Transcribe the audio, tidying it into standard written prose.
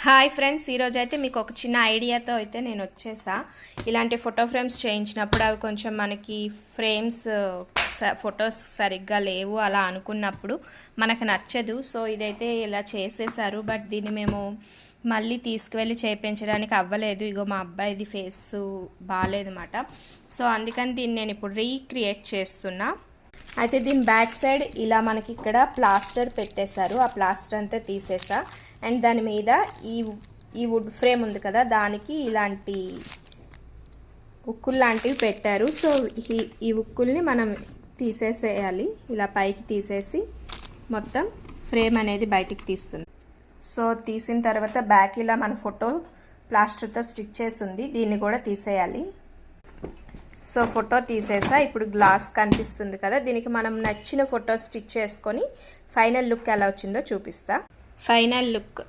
Hi friends, ఈరోజు అయితే మీకు ఒక చిన్న ఐడియాతో అయితే నేను వచ్చేసా. ఇలాంటి ఫోటో ఫ్రేమ్స్ చేయించినప్పుడు అవి కొంచెం మనకి ఫ్రేమ్స్ ఫొటోస్ సరిగ్గా లేవు అలా అనుకున్నప్పుడు మనకు నచ్చదు. సో ఇదైతే ఇలా చేసేసారు. బట్ దీన్ని మేము మళ్ళీ తీసుకువెళ్ళి చేయించడానికి అవ్వలేదు. ఇగో మా అబ్బాయిది ఫేస్ బాగాలేదన్నమాట. సో అందుకని దీన్ని నేను ఇప్పుడు రీక్రియేట్ చేస్తున్నా. అయితే దీని బ్యాక్ సైడ్ ఇలా మనకి ఇక్కడ ప్లాస్టర్ పెట్టేశారు. ఆ ప్లాస్టర్ అంతా తీసేసా. అండ్ దాని మీద ఈ వుడ్ ఫ్రేమ్ ఉంది కదా, దానికి ఇలాంటి ఉక్కులు లాంటివి పెట్టారు. సో ఈ ఉక్కుల్ని మనం తీసేసేయాలి. ఇలా పైకి తీసేసి మొత్తం ఫ్రేమ్ అనేది బయటికి తీస్తుంది. సో తీసిన తర్వాత బ్యాక్ ఇలా మన ఫోటో ప్లాస్టర్తో స్టిచ్ చేసి ఉంది, దీన్ని కూడా తీసేయాలి. సో ఫోటో తీసేసా. ఇప్పుడు గ్లాస్ కనిపిస్తుంది కదా, దీనికి మనం నచ్చిన ఫోటో స్టిచ్ చేసుకొని ఫైనల్ లుక్ ఎలా వచ్చిందో చూపిస్తా. Final look